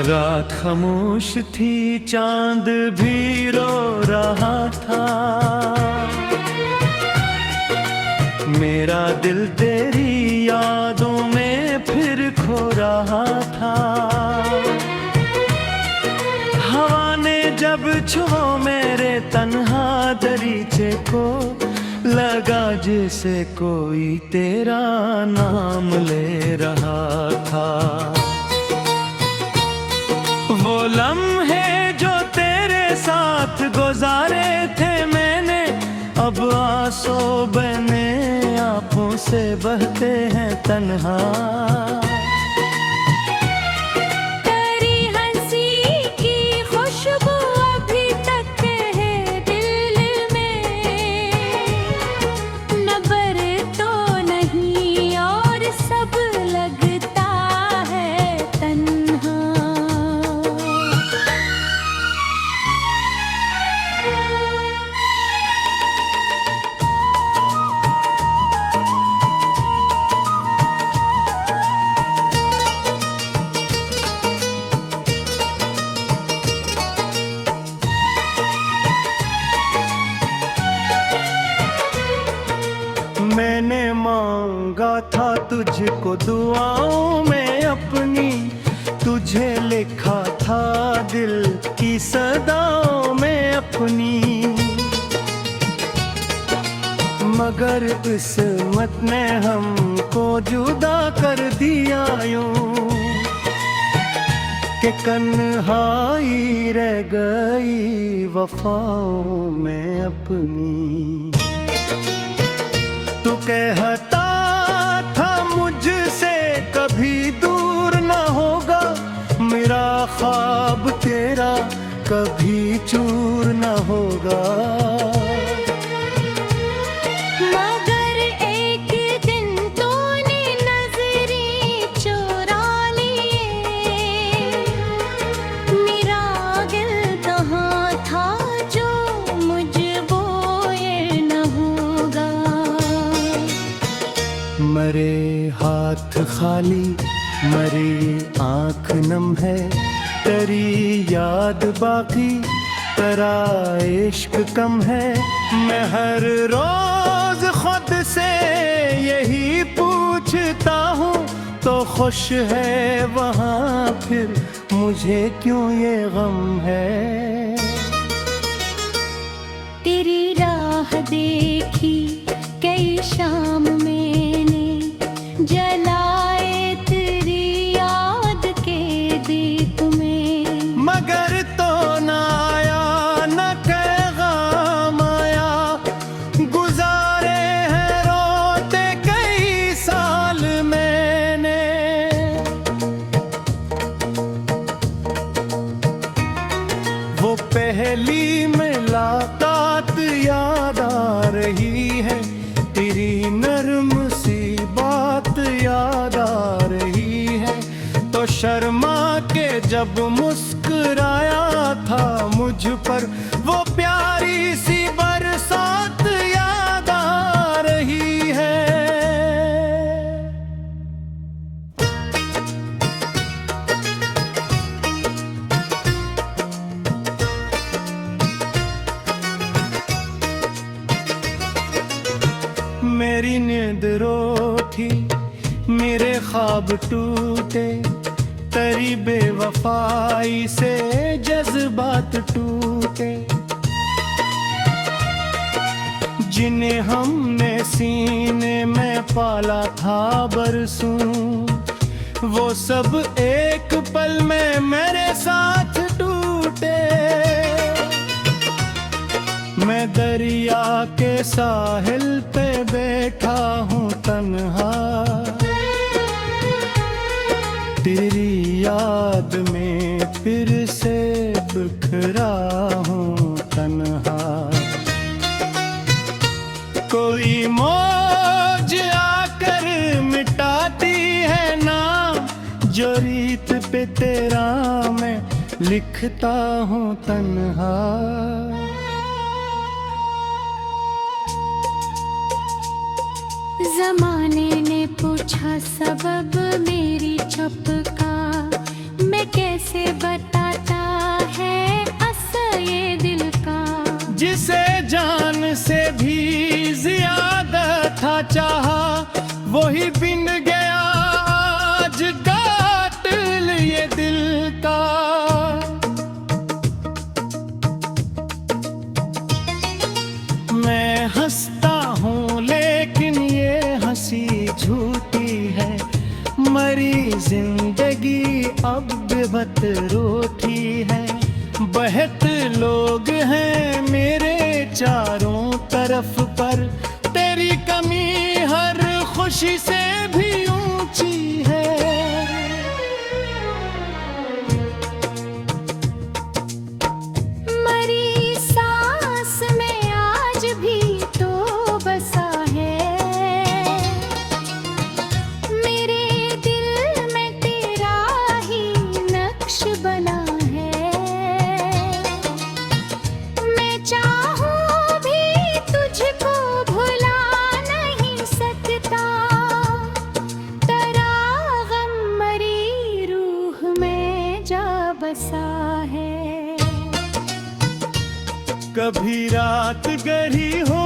रात खामोश थी, चांद भी रो रहा था। मेरा दिल तेरी यादों में फिर खो रहा था। हवा ने जब छुआ मेरे तन्हा दरीचे को, लगा जैसे कोई तेरा नाम ले रहा था। वो लम्हे जो तेरे साथ गुजारे थे मैंने, अब आंसू बने आंखों से बहते हैं तन्हा। तेरी हंसी की खुशबू अभी तक है दिल में, नबर तो नहीं और सब लगता है तन्हा। मैंने मांगा था तुझको दुआओं में अपनी, तुझे लिखा था दिल की सदाओं में अपनी। मगर किस्मत ने हमको जुदा कर दिया यूं कि कन्हाई रह गई वफाओं में अपनी। तू कहता था मुझसे कभी दूर न होगा, मेरा ख्वाब तेरा कभी चूर न होगा। मगर एक दिन तूने नजरें चुरा लिए, मेरा दिल कहाँ था जो मुझको ये न होगा। मरे हाथ खाली, मरी आँख नम है, तेरी याद बाकी, तेरा इश्क कम है। मैं हर रोज खुद से यही पूछता हूँ, तो खुश है वहाँ फिर मुझे क्यों ये गम है। तेरी राह देखी कई शाम मैंने, जलाए तेरी याद के दीप में। मगर तो न आया न पैगाम आया, गुजारे हैं रोते कई साल मैंने। वो पहली मुलाकात याद आ रही है, तेरी नर्म सी बात याद आ रही है। तो शर्मा के जब मुस्कुराया था मुझ पर, वो प्यारी सी बरसात याद आ रही है। मेरी नींद रोटी, मेरे ख्वाब टूटे, तेरी बेवफाई से जज्बात टूटे। जिन्हें हमने सीने में पाला था बरसों, वो सब एक पल में मेरे साथ टूटे। मैं दरिया के साहिल पे बैठा हूँ तन्हा, तेरी याद में फिर से बिखरा हूँ तन्हा। कोई मौज आकर मिटाती है नाम, जो रीत पे तेरा मैं लिखता हूँ तन्हा। जमाने ने पूछा सबब मेरी चुप का, मैं कैसे बताता है असर ये दिल का। जिसे जान से भी ज्यादा था चाहा, वही बिन गया आज कातिल ये दिल का। मैं हंसता हूँ लेकिन ये हंसी झूठी है, मरी जिंदगी अब बेबत रोती है। बहुत लोग हैं मेरे चारों तरफ पर, तेरी कमी हर खुशी से भी ऊंची है। मरी सांस में आज भी तो बसा है, मेरे दिल में तेरा ही नक्श बना है। मैं चाहूं भी तुझको भुला नहीं सकता, तेरा गम मरी रूह में जा बसा है। कभी रात गहरी हो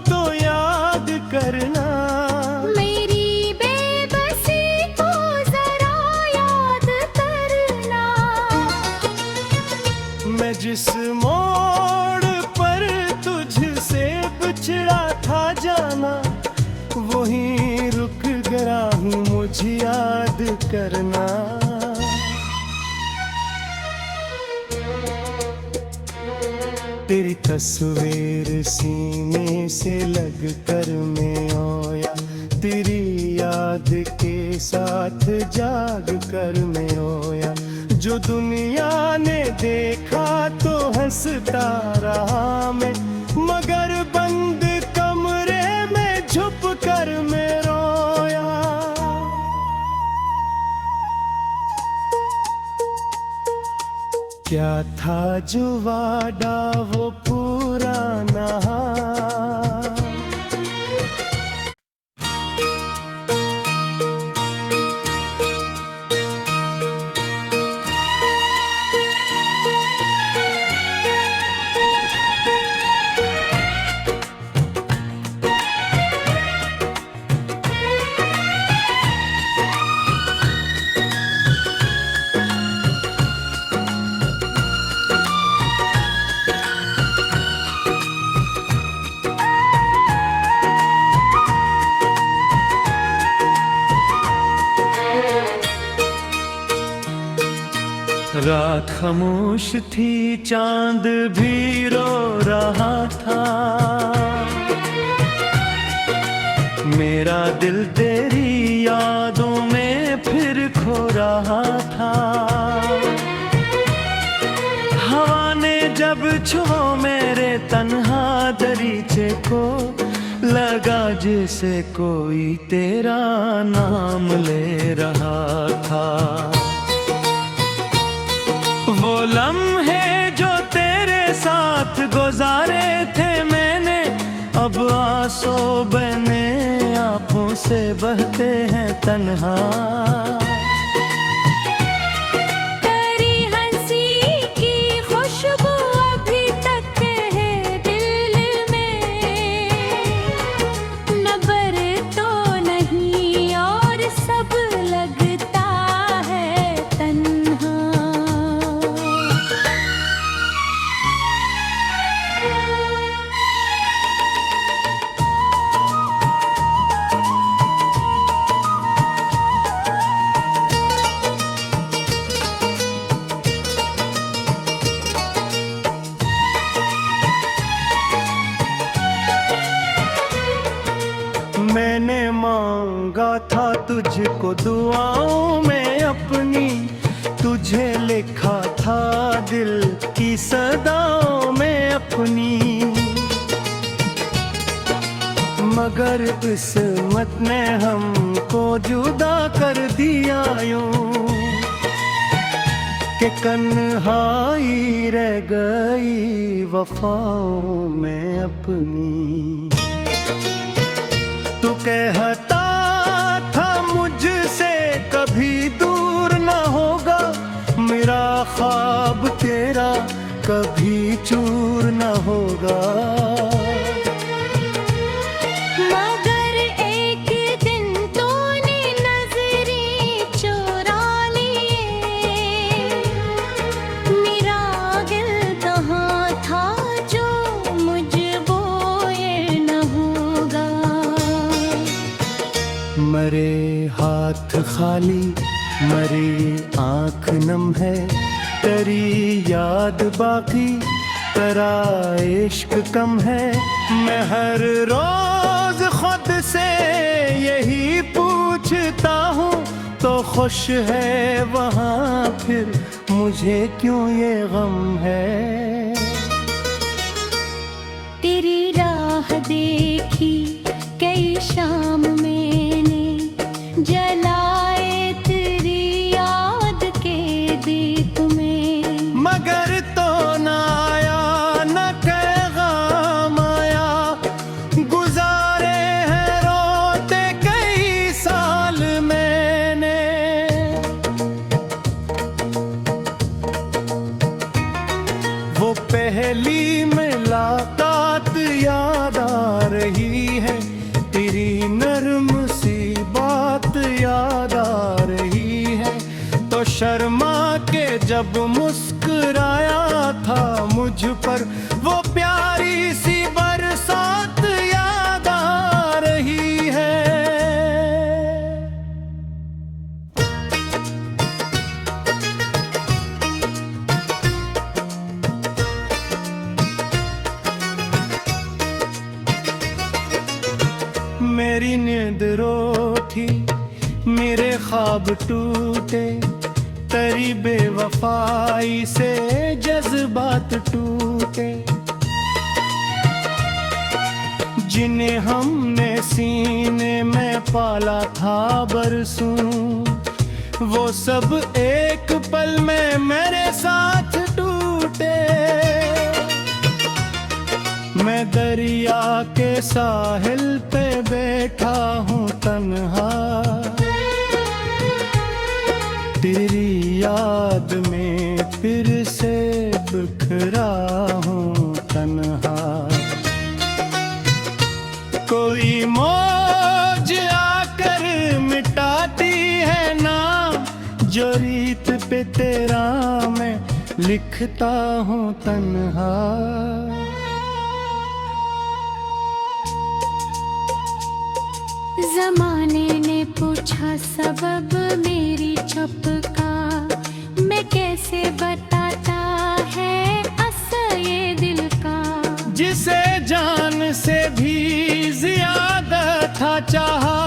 तो याद करना, मेरी बेबसी को जरा याद करना। मैं जिस मोड़ पर तुझसे बिछड़ा था जाना, वहीं रुक गया हूँ मुझे याद करना। तेरी तस्वीर सीने से लग कर मैं आया, तेरी याद के साथ जाग कर मैं रोया। जो दुनिया ने देखा तो हंसता रहा मैं, मगर बंद कमरे में छुप कर मैं रोया। क्या था जो वादा वो पूरा ना, रात खामोश थी चांद भी रो रहा था, मेरा दिल तेरी यादों में फिर खो रहा था। हवा ने जब छुआ मेरे तन्हा दरीचे को, लगा जैसे कोई तेरा नाम ले रहा था। वो लम्हे जो तेरे साथ गुजारे थे मैंने, अब आंसू बने आंखों से बहते हैं तन्हा। तेरी हंसी की खुशबू अभी तक है दिल में, नबर तो नहीं और सब लगता है तन्हा। मैंने मांगा था तुझको दुआओं में अपनी, तुझे लिखा था दिल की सदाओं में अपनी। मगर किस्मत ने हमको जुदा कर दिया यूं, कि कन्हाई रह गई वफाओं में अपनी। तू कहता था मुझसे कभी दूर न होगा, होगा। मगर एक दिन तूने नजरें चुरा लिए, मेरा दिल कहाँ था जो मुझको ये न होगा। मरे हाथ खाली, मरी आँख नम है, तेरी याद बाकी, तेरा इश्क कम है। मैं हर रोज खुद से यही पूछता हूँ, तो खुश है वहाँ फिर मुझे क्यों ये गम है। तेरी राह देखी कई शाम मैंने, जलाए तेरी याद के दीप में। मगर तो न आया न पैगाम आया, गुजारे हैं रोते कई साल मैंने। वो पहली मुलाकात याद आ रही है, तेरी नरम सी बात याद आ रही है। तो शर्मा के जब मुस्कुराया था मुझ पर, वो प्यारी सी बरसात याद आ रही है। मेरी नींद रोठी, मेरे ख्वाब टूटे, तेरी बेवफाई से जज्बात टूटे। जिन्हें हमने सीने में पाला था बरसों, वो सब एक पल में मेरे साथ टूटे। मैं दरिया के साहिल पे बैठा हूँ तन्हा, तेरी याद में फिर से बिखरा हूँ तन्हा। कोई मौज आकर मिटाती है नाम, जो रीत पे तेरा मैं लिखता हूँ तन्हा। जमाने ने पूछा सबब मेरी चुप का, मैं कैसे बताता है असर ये दिल का। जिसे जान से भी ज्यादा था चाहा,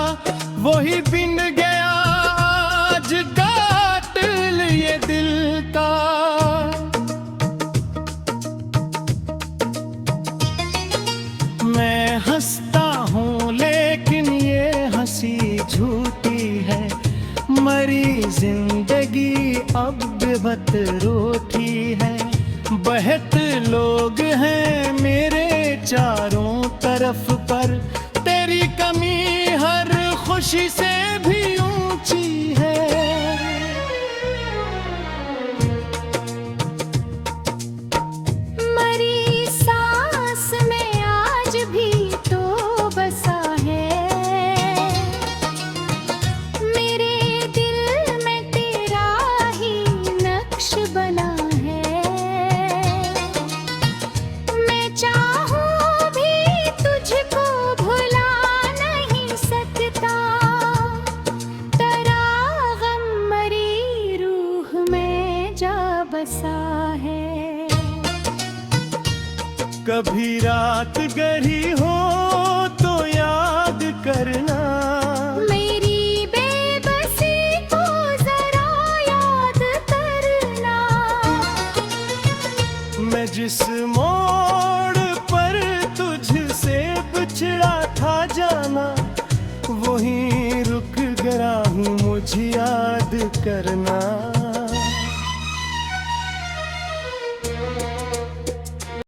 वही बिन गया आज कातिल ये दिल का। मैं हंसता हूँ लेकिन ये हंसी झूठी है, मरी जिंदगी अब बेबत रोती है। बहुत लोग हैं मेरे चारों तरफ पर, तेरी कमी हर खुशी से भी ऊंची है। मरी सांस में आज भी तो बसा है, मेरे दिल में तेरा ही नक्श बना है। मैं चाहूं भी तुझको भुला नहीं सकता, तेरा गम मरी रूह में जा बसा है। कभी रात गहरी हो तो याद करना, मेरी बेबसी को जरा याद करना। मैं जिस मोड़ पर तुझसे बिछड़ा था जाना, वहीं रुक गया हूँ मुझे याद करना।